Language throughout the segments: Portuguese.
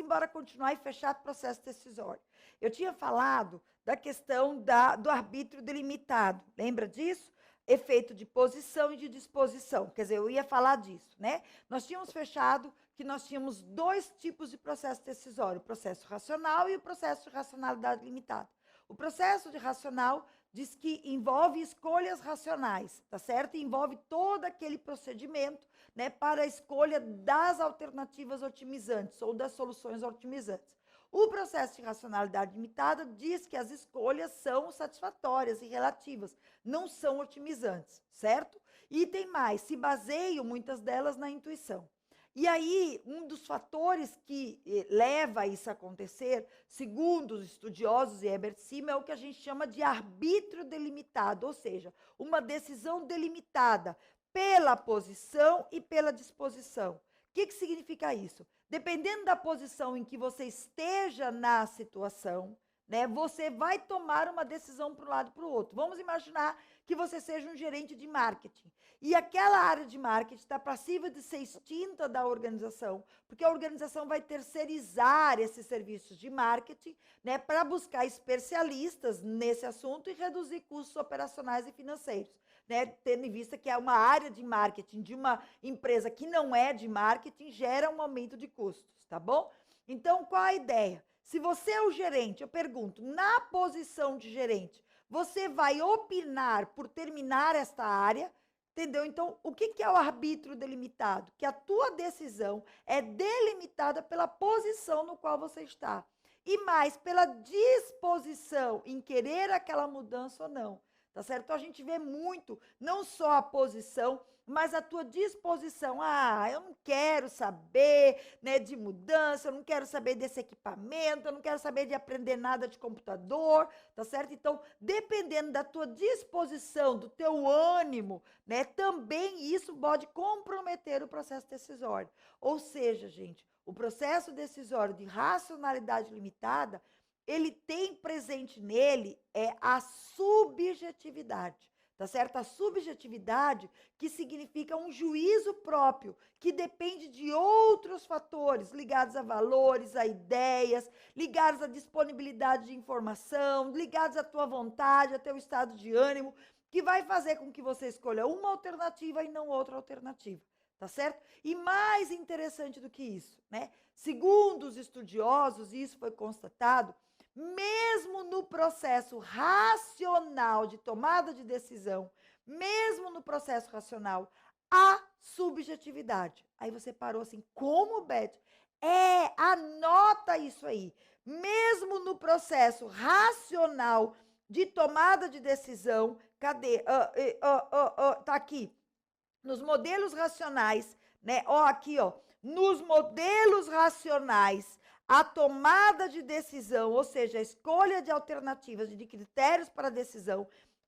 embora continuar e fechar o processo decisório. Eu tinha falado da questão do arbítrio delimitado, lembra disso? Efeito de posição e de disposição, quer dizer, eu ia falar disso, né? Nós tínhamos fechado que nós tínhamos dois tipos de processo decisório, o processo racional e o processo de racionalidade limitada. O processo de racional diz que envolve escolhas racionais, tá certo? E envolve todo aquele procedimento, né, para a escolha das alternativas otimizantes ou das soluções otimizantes. O processo de racionalidade limitada diz que as escolhas são satisfatórias e relativas, não são otimizantes, certo? E tem mais, se baseiam muitas delas na intuição. E aí, um dos fatores que leva a isso a acontecer, segundo os estudiosos e Herbert Simon, é o que a gente chama de arbítrio delimitado, ou seja, uma decisão delimitada pela posição e pela disposição. O que significa isso? Dependendo da posição em que você esteja na situação, né, você vai tomar uma decisão para um lado e para o outro. Vamos imaginar que você seja um gerente de marketing. E aquela área de marketing está passível de ser extinta da organização, porque a organização vai terceirizar esses serviços de marketing, né, para buscar especialistas nesse assunto e reduzir custos operacionais e financeiros, né, tendo em vista que é uma área de marketing de uma empresa que não é de marketing, gera um aumento de custos, tá bom? Então, qual a ideia? Se você é o gerente, eu pergunto, na posição de gerente, você vai opinar por terminar esta área, entendeu? Então, o que é o arbítrio delimitado? Que a tua decisão é delimitada pela posição no qual você está. E mais, pela disposição em querer aquela mudança ou não. Tá certo? Então, a gente vê muito, não só a posição, mas a tua disposição. Ah, eu não quero saber, né, de mudança, eu não quero saber desse equipamento, eu não quero saber de aprender nada de computador, tá certo? Então, dependendo da tua disposição, do teu ânimo, né, também isso pode comprometer o processo decisório. Ou seja, gente, o processo decisório de racionalidade limitada, ele tem presente nele a subjetividade. Tá certo? A subjetividade, que significa um juízo próprio, que depende de outros fatores ligados a valores, a ideias, ligados à disponibilidade de informação, ligados à tua vontade, ao teu estado de ânimo, que vai fazer com que você escolha uma alternativa e não outra alternativa. Tá certo? E mais interessante do que isso, né? Segundo os estudiosos, e isso foi constatado, mesmo no processo racional de tomada de decisão, mesmo no processo racional, há subjetividade. Aí você parou assim, como, Beth? Anota isso aí. Mesmo no processo racional de tomada de decisão, cadê? Tá aqui. Nos modelos racionais, né? Aqui, nos modelos racionais, a tomada de decisão, ou seja, a escolha de alternativas, de critérios para a decisão,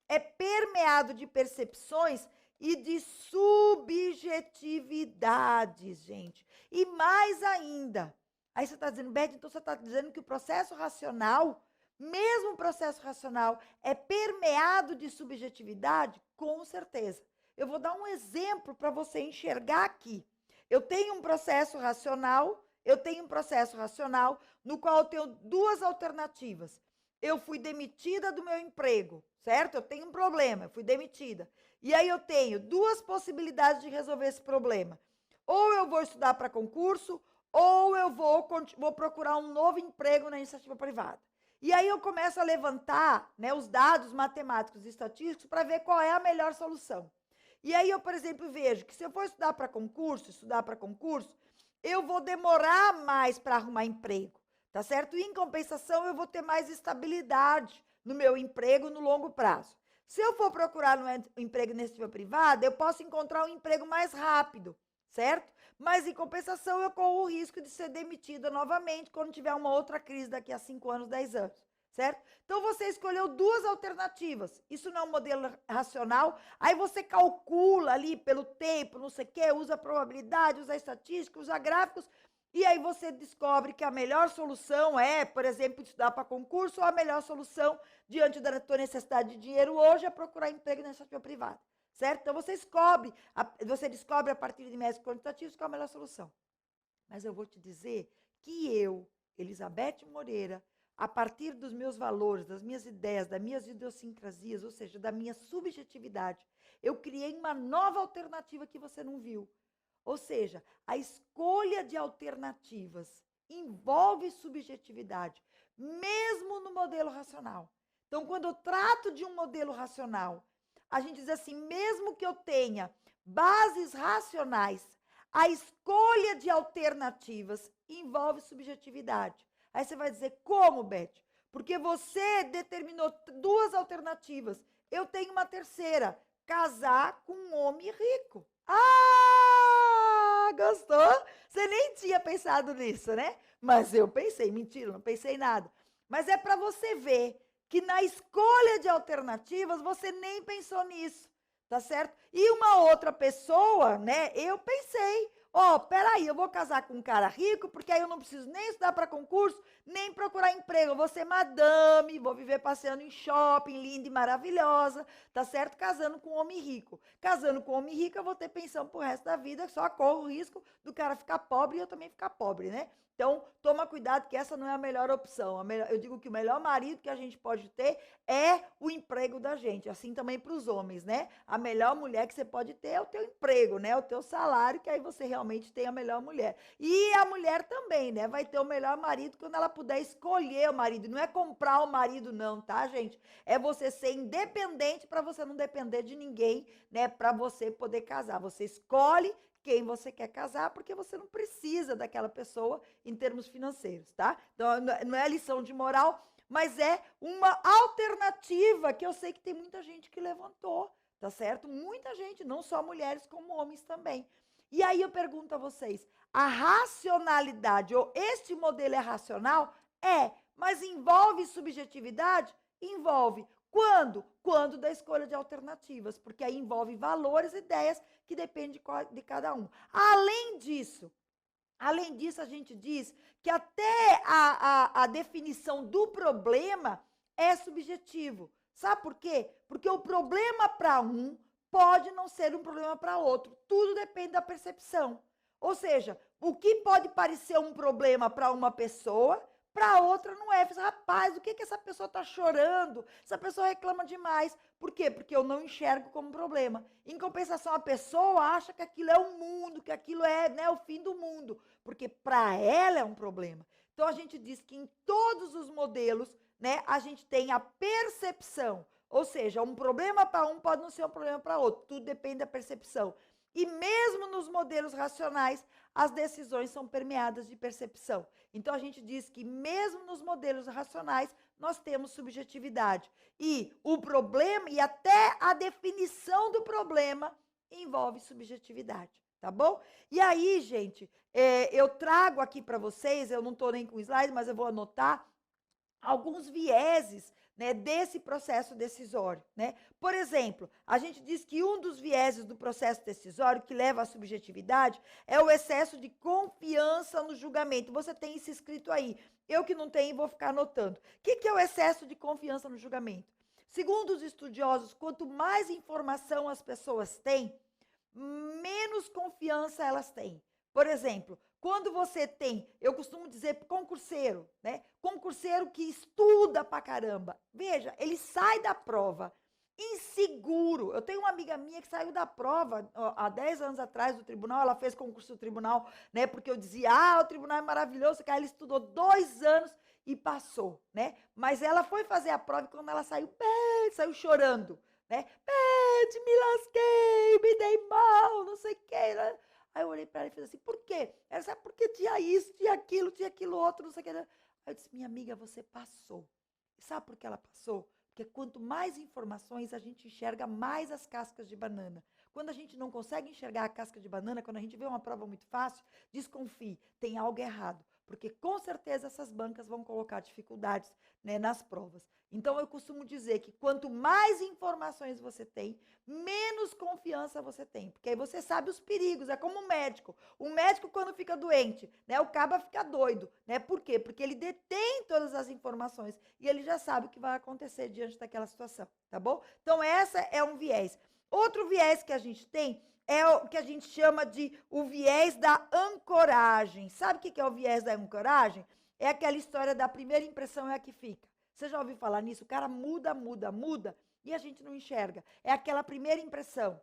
é permeado de percepções e de subjetividades, gente. E mais ainda, aí você está dizendo, Beth, então você está dizendo que o processo racional, mesmo o processo racional, é permeado de subjetividade? Com certeza. Eu vou dar um exemplo para você enxergar aqui. Eu tenho um processo racional no qual eu tenho duas alternativas. Eu fui demitida do meu emprego, certo? Eu tenho um problema, eu fui demitida. E aí eu tenho duas possibilidades de resolver esse problema. Ou eu vou estudar para concurso, ou eu vou procurar um novo emprego na iniciativa privada. E aí eu começo a levantar, né, os dados matemáticos e estatísticos para ver qual é a melhor solução. E aí eu, por exemplo, vejo que se eu for estudar para concurso, eu vou demorar mais para arrumar emprego, tá certo? E, em compensação, eu vou ter mais estabilidade no meu emprego no longo prazo. Se eu for procurar um emprego na iniciativa privada, eu posso encontrar um emprego mais rápido, certo? Mas, em compensação, eu corro o risco de ser demitida novamente quando tiver uma outra crise daqui a 5 anos, 10 anos. Certo? Então, você escolheu duas alternativas. Isso não é um modelo racional. Aí você calcula ali pelo tempo, não sei o quê, usa probabilidade, usa estatística, usa gráficos, e aí você descobre que a melhor solução é, por exemplo, estudar para concurso, ou a melhor solução, diante da tua necessidade de dinheiro hoje, é procurar emprego na iniciativa privada. Certo? Então, você descobre a partir de métodos quantitativos qual é a melhor solução. Mas eu vou te dizer que eu Elizabeth Moreira, a partir dos meus valores, das minhas ideias, das minhas idiosincrasias, ou seja, da minha subjetividade, eu criei uma nova alternativa que você não viu. Ou seja, a escolha de alternativas envolve subjetividade, mesmo no modelo racional. Então, quando eu trato de um modelo racional, a gente diz assim, mesmo que eu tenha bases racionais, a escolha de alternativas envolve subjetividade. Aí você vai dizer, como, Beth? Porque você determinou 2 alternativas. Eu tenho uma terceira, casar com um homem rico. Ah, gostou? Você nem tinha pensado nisso, né? Mas eu pensei, mentira, não pensei nada. Mas é para você ver que na escolha de alternativas você nem pensou nisso, tá certo? E uma outra pessoa, né? Eu pensei, peraí, eu vou casar com um cara rico, porque aí eu não preciso nem estudar para concurso, nem procurar emprego. Eu vou ser madame, vou viver passeando em shopping, linda e maravilhosa, tá certo? Casando com um homem rico. Casando com um homem rico, eu vou ter pensão pro resto da vida, só corro o risco do cara ficar pobre e eu também ficar pobre, né? Então, toma cuidado que essa não é a melhor opção. Eu digo que o melhor marido que a gente pode ter é o emprego da gente. Assim também para os homens, né? A melhor mulher que você pode ter é o teu emprego, né? O teu salário, que aí você realmente tem a melhor mulher. E a mulher também, né? Vai ter o melhor marido quando ela puder escolher o marido. Não é comprar o marido não, tá, gente? É você ser independente para você não depender de ninguém, né? Para você poder casar. Você escolhe quem você quer casar, porque você não precisa daquela pessoa em termos financeiros, tá? Então, não é lição de moral, mas é uma alternativa que eu sei que tem muita gente que levantou, tá certo? Muita gente, não só mulheres, como homens também. E aí eu pergunto a vocês, a racionalidade, ou este modelo é racional? É, mas envolve subjetividade? Envolve. Quando? Quando da escolha de alternativas, porque aí envolve valores, ideias que dependem de cada um. Além disso, a gente diz que até a definição do problema é subjetivo. Sabe por quê? Porque o problema para um pode não ser um problema para outro. Tudo depende da percepção. Ou seja, o que pode parecer um problema para uma pessoa, para outra não é. Rapaz, o que essa pessoa está chorando? Essa pessoa reclama demais. Por quê? Porque eu não enxergo como problema. Em compensação, a pessoa acha que aquilo é o mundo, que aquilo é, né, o fim do mundo. Porque para ela é um problema. Então, a gente diz que em todos os modelos, né, a gente tem a percepção. Ou seja, um problema para um pode não ser um problema para outro. Tudo depende da percepção. E mesmo nos modelos racionais, as decisões são permeadas de percepção. Então, a gente diz que mesmo nos modelos racionais, nós temos subjetividade. E o problema, e até a definição do problema, envolve subjetividade, tá bom? E aí, gente, eu trago aqui para vocês, eu não estou nem com slide, mas eu vou anotar alguns vieses, né, desse processo decisório, né? Por exemplo, a gente diz que um dos vieses do processo decisório que leva à subjetividade é o excesso de confiança no julgamento. Você tem isso escrito aí. Eu que não tenho, vou ficar anotando. O que é o excesso de confiança no julgamento? Segundo os estudiosos, quanto mais informação as pessoas têm, menos confiança elas têm. Por exemplo, quando você tem, eu costumo dizer concurseiro, né? Concurseiro que estuda pra caramba. Veja, ele sai da prova inseguro. Eu tenho uma amiga minha que saiu da prova há 10 anos atrás do tribunal, ela fez concurso do tribunal, né? Porque eu dizia, o tribunal é maravilhoso, que ela estudou 2 anos e passou, né? Mas ela foi fazer a prova e quando ela saiu, saiu chorando, né? Me lasquei, me dei mal, não sei o que, né? Aí eu olhei para ela e fiz assim, por quê? Ela sabe porque tinha isso, tinha aquilo outro, não sei o que. Aí eu disse, minha amiga, você passou. E sabe por que ela passou? Porque quanto mais informações, a gente enxerga mais as cascas de banana. Quando a gente não consegue enxergar a casca de banana, quando a gente vê uma prova muito fácil, desconfie, tem algo errado. Porque com certeza essas bancas vão colocar dificuldades, né, nas provas. Então eu costumo dizer que quanto mais informações você tem, menos confiança você tem. Porque aí você sabe os perigos, é como um médico. O médico quando fica doente, né, o caba fica doido, né? Por quê? Porque ele detém todas as informações e ele já sabe o que vai acontecer diante daquela situação, tá bom? Então essa é um viés. Outro viés que a gente tem é o que a gente chama de o viés da ancoragem. Sabe o que é o viés da ancoragem? É aquela história da primeira impressão é a que fica. Você já ouviu falar nisso? O cara muda, muda, muda e a gente não enxerga. É aquela primeira impressão.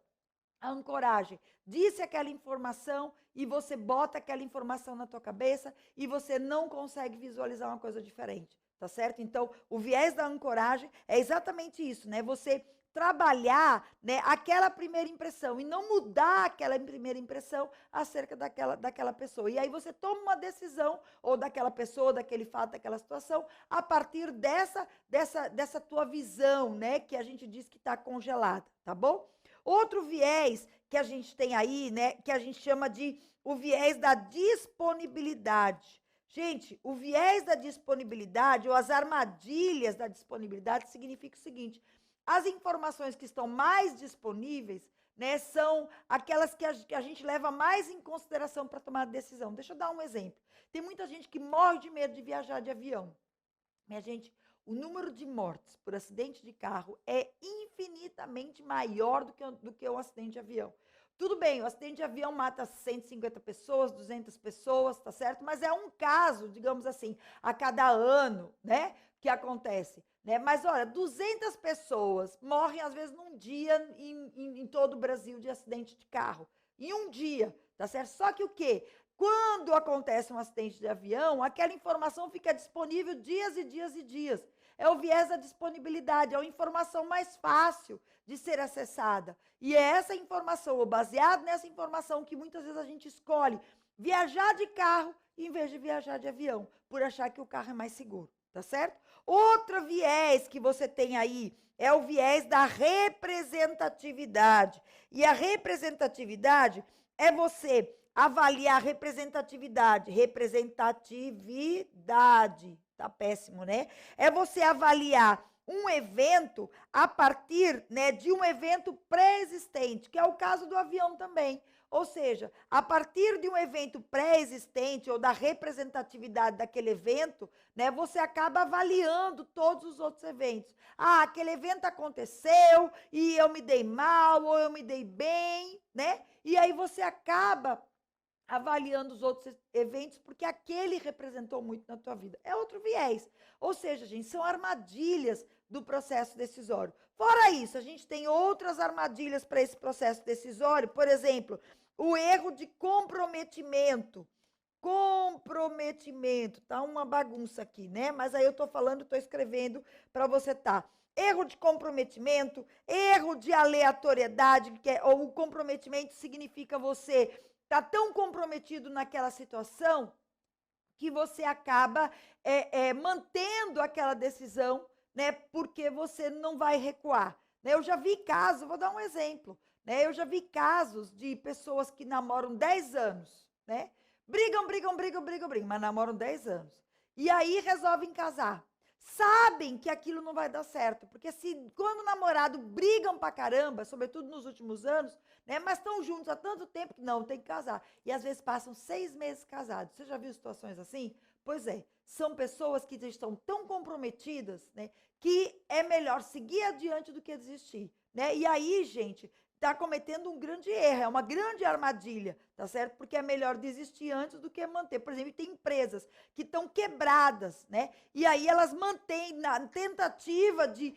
A ancoragem. Disse aquela informação e você bota aquela informação na tua cabeça e você não consegue visualizar uma coisa diferente, tá certo? Então, o viés da ancoragem é exatamente isso, né? Você trabalhar, né, aquela primeira impressão e não mudar aquela primeira impressão acerca daquela pessoa. E aí você toma uma decisão, ou daquela pessoa, daquele fato, daquela situação, a partir dessa tua visão, né, que a gente diz que está congelada, tá bom? Outro viés que a gente tem aí, né, que a gente chama de o viés da disponibilidade. Gente, o viés da disponibilidade ou as armadilhas da disponibilidade significa o seguinte: as informações que estão mais disponíveis, né, são aquelas que a gente leva mais em consideração para tomar decisão. Deixa eu dar um exemplo. Tem muita gente que morre de medo de viajar de avião. Minha gente, o número de mortes por acidente de carro é infinitamente maior do que um acidente de avião. Tudo bem, o acidente de avião mata 150 pessoas, 200 pessoas, tá certo? Mas é um caso, digamos assim, a cada ano, né, que acontece. Né? Mas, olha, 200 pessoas morrem, às vezes, num dia em todo o Brasil de acidente de carro. Em um dia, tá certo? Só que o quê? Quando acontece um acidente de avião, aquela informação fica disponível dias e dias e dias. É o viés da disponibilidade, é a informação mais fácil de ser acessada. E é essa informação, ou baseado nessa informação, que muitas vezes a gente escolhe viajar de carro em vez de viajar de avião, por achar que o carro é mais seguro, tá certo? Outro viés que você tem aí é o viés da representatividade. E a representatividade é você avaliar representatividade. Representatividade. Tá péssimo, né? É você avaliar um evento a partir, né, de um evento pré-existente, que é o caso do avião também. Ou seja, a partir de um evento pré-existente ou da representatividade daquele evento, né, você acaba avaliando todos os outros eventos. Ah, aquele evento aconteceu e eu me dei mal ou eu me dei bem, né? E aí você acaba avaliando os outros eventos, porque aquele representou muito na tua vida. É outro viés. Ou seja, gente, são armadilhas do processo decisório. Fora isso, a gente tem outras armadilhas para esse processo decisório, por exemplo, o erro de comprometimento. Comprometimento, tá uma bagunça aqui, né? Mas aí eu tô falando, tô escrevendo para você Erro de comprometimento, erro de aleatoriedade, ou o comprometimento significa você tá tão comprometido naquela situação que você acaba mantendo aquela decisão, né? Porque você não vai recuar. Né? Eu já vi casos, vou dar um exemplo, né? Eu já vi casos de pessoas que namoram 10 anos, né? Brigam, mas namoram 10 anos. E aí resolvem casar. Sabem que aquilo não vai dar certo, porque se quando o namorado brigam pra caramba, sobretudo nos últimos anos, né, mas estão juntos há tanto tempo que não, tem que casar. E às vezes passam 6 meses casados. Você já viu situações assim? Pois é, são pessoas que estão tão comprometidas, né, que é melhor seguir adiante do que desistir. Né? E aí, gente, está cometendo um grande erro, é uma grande armadilha, tá certo? Porque é melhor desistir antes do que manter. Por exemplo, tem empresas que estão quebradas, né? E aí elas mantêm na tentativa de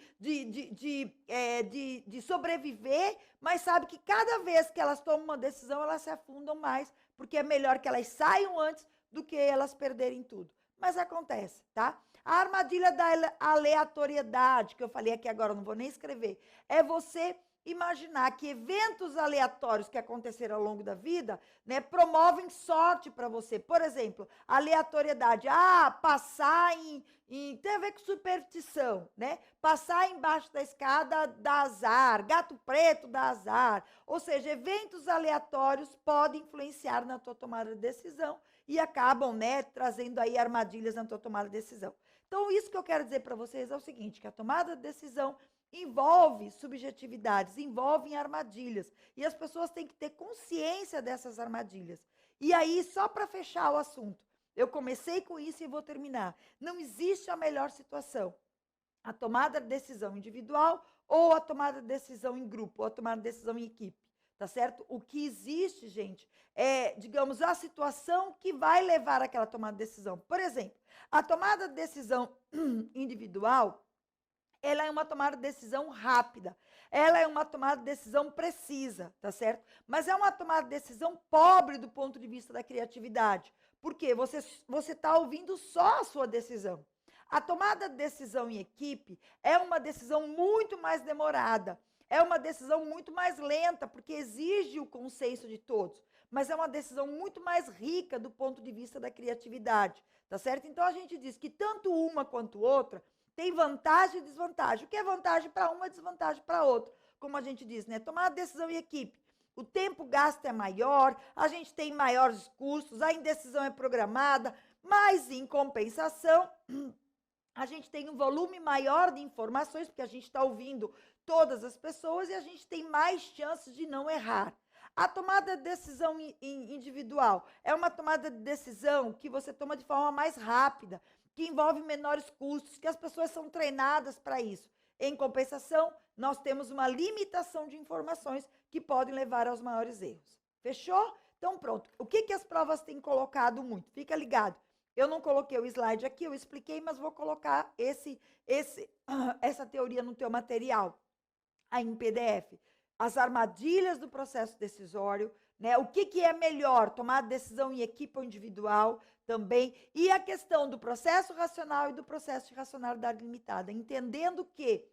sobreviver, mas sabe que cada vez que elas tomam uma decisão, elas se afundam mais, porque é melhor que elas saiam antes do que elas perderem tudo. Mas acontece, tá? A armadilha da aleatoriedade, que eu falei aqui agora, não vou nem escrever, é você imaginar que eventos aleatórios que aconteceram ao longo da vida, né, promovem sorte para você. Por exemplo, aleatoriedade. Passar tem a ver com superstição, né? Passar embaixo da escada dá azar, gato preto dá azar. Ou seja, eventos aleatórios podem influenciar na tua tomada de decisão e acabam, né, trazendo aí armadilhas na tua tomada de decisão. Então, isso que eu quero dizer para vocês é o seguinte, que a tomada de decisão envolve subjetividades, envolve armadilhas. E as pessoas têm que ter consciência dessas armadilhas. E aí, só para fechar o assunto, eu comecei com isso e vou terminar. Não existe a melhor situação. A tomada de decisão individual ou a tomada de decisão em grupo, ou a tomada de decisão em equipe. tá certo? O que existe, gente, é, digamos, a situação que vai levar àquela tomada de decisão. Por exemplo, a tomada de decisão individual, ela é uma tomada de decisão rápida, ela é uma tomada de decisão precisa, tá certo? Mas é uma tomada de decisão pobre do ponto de vista da criatividade. Por quê? Você está ouvindo só a sua decisão. A tomada de decisão em equipe é uma decisão muito mais demorada, é uma decisão muito mais lenta, porque exige o consenso de todos, mas é uma decisão muito mais rica do ponto de vista da criatividade, tá certo? Então a gente diz que tanto uma quanto outra tem vantagem e desvantagem. O que é vantagem para uma é desvantagem para outra. Como a gente diz, né? Tomar a decisão em equipe. O tempo gasto é maior, a gente tem maiores custos, a indecisão é programada, mas em compensação, a gente tem um volume maior de informações, porque a gente está ouvindo todas as pessoas e a gente tem mais chances de não errar. A tomada de decisão individual é uma tomada de decisão que você toma de forma mais rápida, que envolve menores custos, que as pessoas são treinadas para isso. Em compensação, nós temos uma limitação de informações que podem levar aos maiores erros. Fechou? Então, pronto. O que as provas têm colocado muito? Fica ligado. Eu não coloquei o slide aqui, eu expliquei, mas vou colocar essa teoria no teu material, aí em PDF. As armadilhas do processo decisório, né? O que é melhor, tomar decisão em equipe ou individual também, e a questão do processo racional e do processo de racionalidade limitada, entendendo que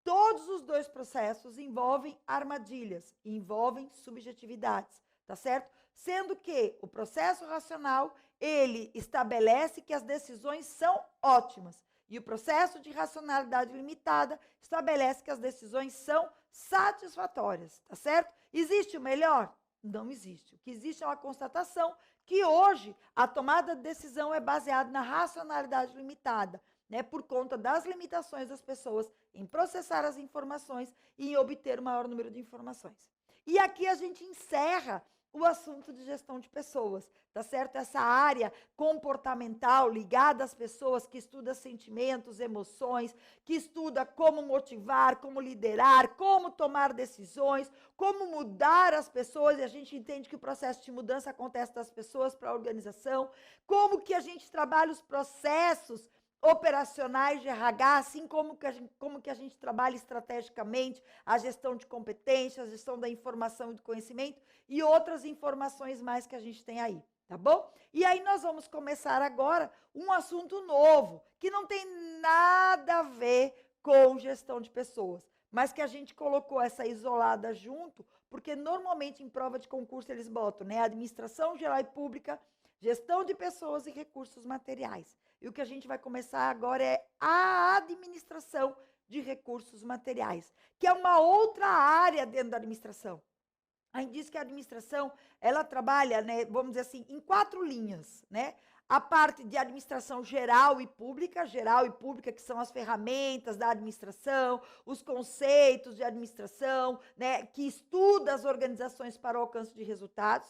todos os dois processos envolvem armadilhas, envolvem subjetividades, tá certo? Sendo que o processo racional, ele estabelece que as decisões são ótimas, e o processo de racionalidade limitada estabelece que as decisões são satisfatórias, tá certo? Existe o melhor? Não existe. O que existe é uma constatação que hoje a tomada de decisão é baseada na racionalidade limitada, né, por conta das limitações das pessoas em processar as informações e em obter o maior número de informações. E aqui a gente encerra o assunto de gestão de pessoas, tá certo? Essa área comportamental ligada às pessoas, que estuda sentimentos, emoções, que estuda como motivar, como liderar, como tomar decisões, como mudar as pessoas, e a gente entende que o processo de mudança acontece das pessoas para a organização, como que a gente trabalha os processos operacionais de RH, assim como que a gente trabalha estrategicamente a gestão de competências, a gestão da informação e do conhecimento e outras informações mais que a gente tem aí, tá bom? E aí nós vamos começar agora um assunto novo, que não tem nada a ver com gestão de pessoas, mas que a gente colocou essa isolada junto, porque normalmente em prova de concurso eles botam, né, administração geral e pública, gestão de pessoas e recursos materiais. E o que a gente vai começar agora é a administração de recursos materiais, que é uma outra área dentro da administração. A gente diz que a administração, ela trabalha, né, vamos dizer assim, em 4 linhas, né? A parte de administração geral e pública, que são as ferramentas da administração, os conceitos de administração, né, que estuda as organizações para o alcance de resultados.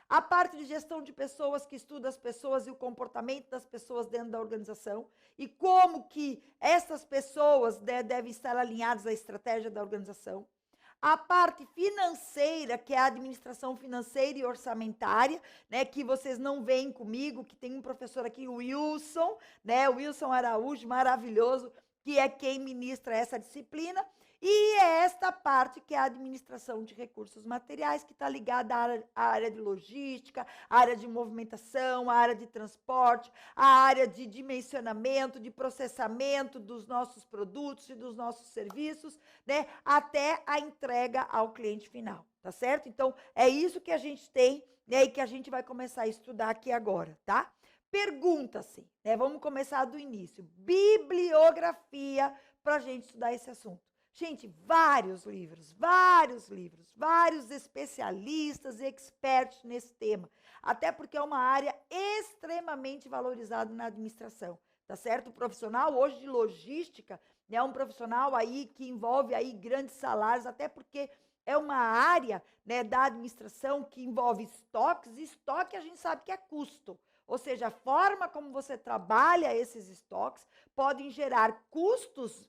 A parte de gestão de pessoas, que estuda as pessoas e o comportamento das pessoas dentro da organização e como que essas pessoas, né, devem estar alinhadas à estratégia da organização. A parte financeira, que é a administração financeira e orçamentária, né, que vocês não veem comigo, que tem um professor aqui, o Wilson, né, o Wilson Araújo, maravilhoso, que é quem ministra essa disciplina. E é esta parte que é a administração de recursos materiais, que está ligada à área de logística, à área de movimentação, à área de transporte, à área de dimensionamento, de processamento dos nossos produtos e dos nossos serviços, né, até a entrega ao cliente final, tá certo? Então, é isso que a gente tem, né, e que a gente vai começar a estudar aqui agora, tá? Pergunta-se, né, vamos começar do início, bibliografia para a gente estudar esse assunto. Gente, vários livros, vários especialistas e experts nesse tema, até porque é uma área extremamente valorizada na administração, tá certo? O profissional hoje de logística é um profissional aí que envolve aí grandes salários, até porque é uma área, né, da administração que envolve estoques, e estoque a gente sabe que é custo. Ou seja, a forma como você trabalha esses estoques podem gerar custos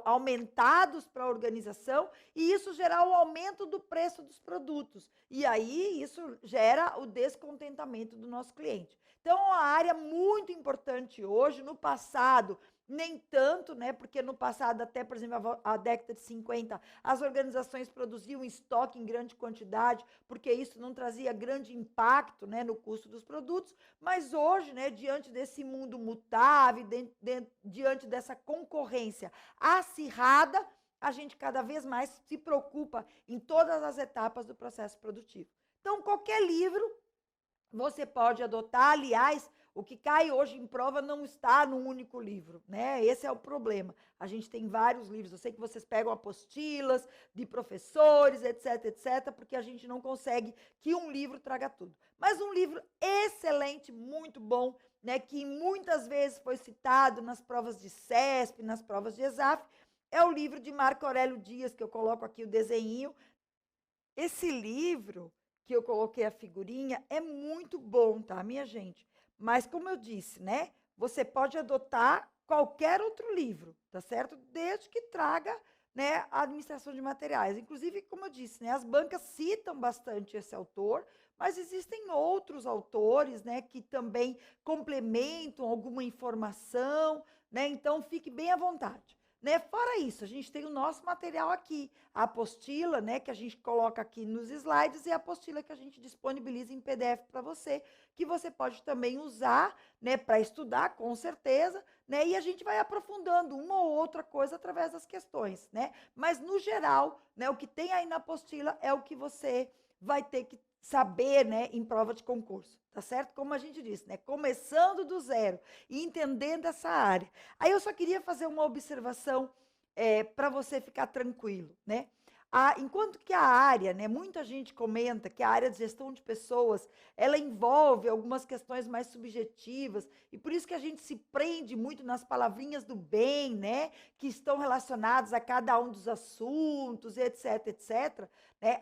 aumentados para a organização e isso gerar o aumento do preço dos produtos. E aí isso gera o descontentamento do nosso cliente. Então, é uma área muito importante hoje. No passado, nem tanto, né? Porque no passado, até, por exemplo, a década de 50, as organizações produziam estoque em grande quantidade, porque isso não trazia grande impacto, né, no custo dos produtos. Mas hoje, né, diante desse mundo mutável, diante dessa concorrência acirrada, a gente cada vez mais se preocupa em todas as etapas do processo produtivo. Então, qualquer livro você pode adotar. Aliás, o que cai hoje em prova não está num único livro, né? Esse é o problema. A gente tem vários livros. Eu sei que vocês pegam apostilas de professores, etc, etc, porque a gente não consegue que um livro traga tudo. Mas um livro excelente, muito bom, né, que muitas vezes foi citado nas provas de CESP, nas provas de ESAF, é o livro de Marco Aurélio Dias, que eu coloco aqui o desenho. Esse livro que eu coloquei a figurinha é muito bom, tá, minha gente? Mas, como eu disse, né, você pode adotar qualquer outro livro, tá certo? Desde que traga, né, a administração de materiais. Inclusive, como eu disse, né, as bancas citam bastante esse autor, mas existem outros autores, né, que também complementam alguma informação, né? Então, fique bem à vontade. Né? Fora isso, a gente tem o nosso material aqui, a apostila, né, que a gente coloca aqui nos slides e a apostila que a gente disponibiliza em PDF para você, que você pode também usar, né, para estudar, com certeza, né, e a gente vai aprofundando uma ou outra coisa através das questões, né? Mas, no geral, né, o que tem aí na apostila é o que você vai ter que saber, né, em prova de concurso, tá certo? Como a gente disse, né, começando do zero e entendendo essa área. Aí eu só queria fazer uma observação para você ficar tranquilo, né? Enquanto que a área, né, muita gente comenta que a área de gestão de pessoas, ela envolve algumas questões mais subjetivas, e por isso que a gente se prende muito nas palavrinhas do bem, né, que estão relacionadas a cada um dos assuntos, etc, etc, né?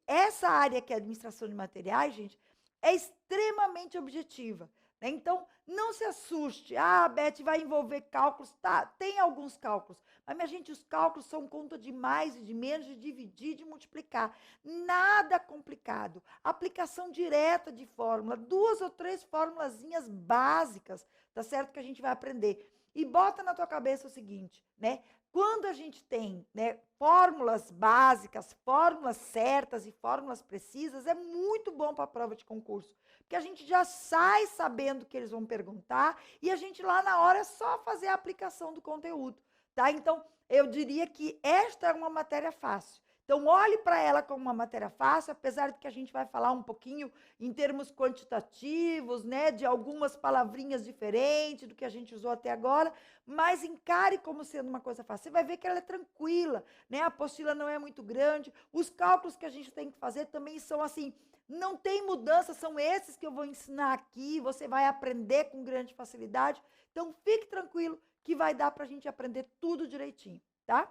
Essa área que é a administração de materiais, gente, é extremamente objetiva. Então, não se assuste. Beth, vai envolver cálculos. Tá, tem alguns cálculos. Mas, minha gente, os cálculos são conta de mais e de menos, de dividir, de multiplicar. Nada complicado. Aplicação direta de fórmula. 2 ou 3 formulazinhas básicas, tá certo? Que a gente vai aprender. E bota na tua cabeça o seguinte, né? Quando a gente tem, né, fórmulas básicas, fórmulas certas e fórmulas precisas, é muito bom para a prova de concurso. Porque a gente já sai sabendo o que eles vão perguntar e a gente lá na hora é só fazer a aplicação do conteúdo, tá? Então, eu diria que esta é uma matéria fácil. Então, olhe para ela como uma matéria fácil, apesar de que a gente vai falar um pouquinho em termos quantitativos, né, de algumas palavrinhas diferentes do que a gente usou até agora, mas encare como sendo uma coisa fácil. Você vai ver que ela é tranquila, né? A apostila não é muito grande, os cálculos que a gente tem que fazer também são assim, não tem mudança, são esses que eu vou ensinar aqui, você vai aprender com grande facilidade. Então, fique tranquilo que vai dar para a gente aprender tudo direitinho, tá?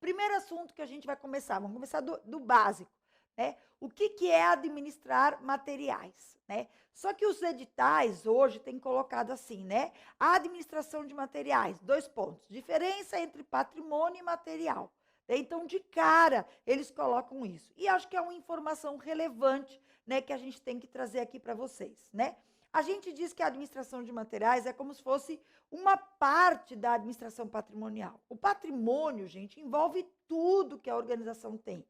Primeiro assunto que a gente vai começar, vamos começar do básico, né? O que é administrar materiais, né? Só que os editais hoje têm colocado assim, né? A administração de materiais, 2 pontos, diferença entre patrimônio e material. Então, de cara, eles colocam isso. E acho que é uma informação relevante, né, que a gente tem que trazer aqui para vocês, né? A gente diz que a administração de materiais é como se fosse uma parte da administração patrimonial. O patrimônio, gente, envolve tudo que a organização tem.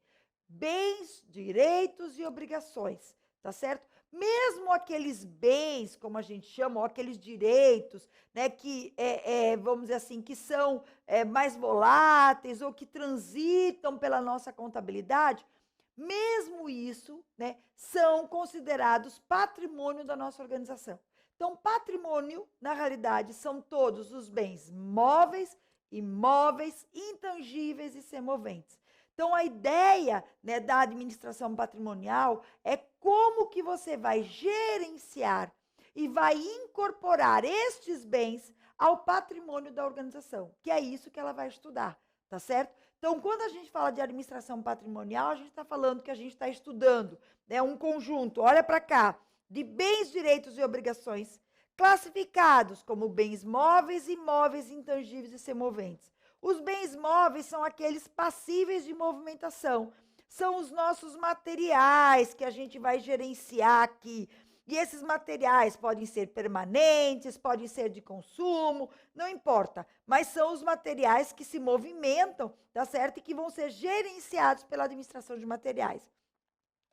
Bens, direitos e obrigações, tá certo? Mesmo aqueles bens, como a gente chama, ou aqueles direitos, né, que, vamos dizer assim, que são mais voláteis ou que transitam pela nossa contabilidade, mesmo isso, né, são considerados patrimônio da nossa organização. Então, patrimônio, na realidade, são todos os bens móveis, imóveis, intangíveis e semoventes. Então, a ideia, né, da administração patrimonial é como que você vai gerenciar e vai incorporar estes bens ao patrimônio da organização, que é isso que ela vai estudar, tá certo? Então, quando a gente fala de administração patrimonial, a gente está falando que a gente está estudando, né, um conjunto, olha para cá, de bens, direitos e obrigações classificados como bens móveis, imóveis, intangíveis e semoventes. Os bens móveis são aqueles passíveis de movimentação. São os nossos materiais que a gente vai gerenciar aqui. E esses materiais podem ser permanentes, podem ser de consumo, não importa. Mas são os materiais que se movimentam, tá certo? E que vão ser gerenciados pela administração de materiais.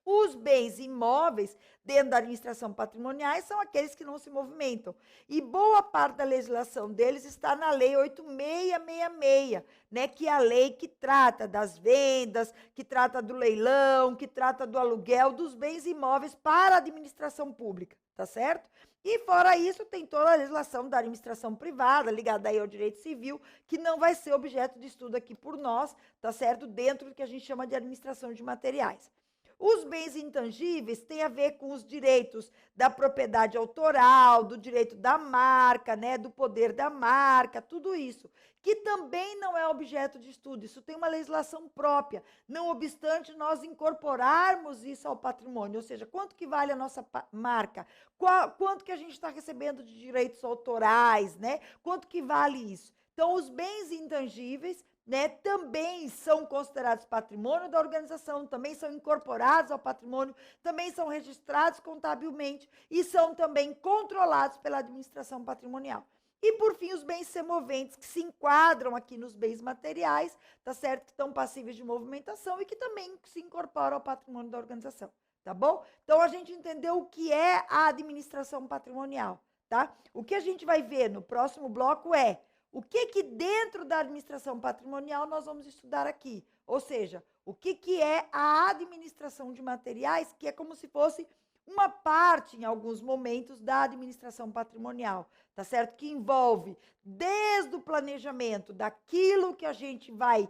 Os bens imóveis dentro da administração patrimonial são aqueles que não se movimentam. E boa parte da legislação deles está na Lei 8666, né, que é a lei que trata das vendas, que trata do leilão, que trata do aluguel dos bens imóveis para a administração pública, tá certo? E fora isso, tem toda a legislação da administração privada, ligada aí ao direito civil, que não vai ser objeto de estudo aqui por nós, tá certo? Dentro do que a gente chama de administração de materiais. Os bens intangíveis têm a ver com os direitos da propriedade autoral, do direito da marca, né, do poder da marca, tudo isso, que também não é objeto de estudo. Isso tem uma legislação própria, não obstante nós incorporarmos isso ao patrimônio, ou seja, quanto que vale a nossa marca, quanto que a gente está recebendo de direitos autorais, né, quanto que vale isso. Então, os bens intangíveis, né, também são considerados patrimônio da organização, também são incorporados ao patrimônio, também são registrados contabilmente e são também controlados pela administração patrimonial. E, por fim, os bens semoventes, que se enquadram aqui nos bens materiais, tá certo? Que estão passíveis de movimentação e que também se incorporam ao patrimônio da organização, tá bom? Então, a gente entendeu o que é a administração patrimonial, tá? O que a gente vai ver no próximo bloco é o que dentro da administração patrimonial nós vamos estudar aqui? Ou seja, o que é a administração de materiais, que é como se fosse uma parte, em alguns momentos, da administração patrimonial, tá certo? Que envolve desde o planejamento daquilo que a gente vai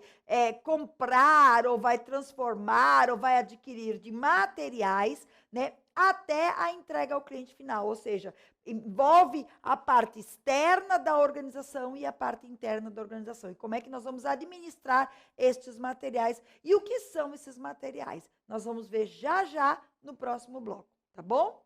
comprar, ou vai transformar, ou vai adquirir de materiais, né? Até a entrega ao cliente final, ou seja, envolve a parte externa da organização e a parte interna da organização. E como é que nós vamos administrar estes materiais e o que são esses materiais? Nós vamos ver já já no próximo bloco, tá bom?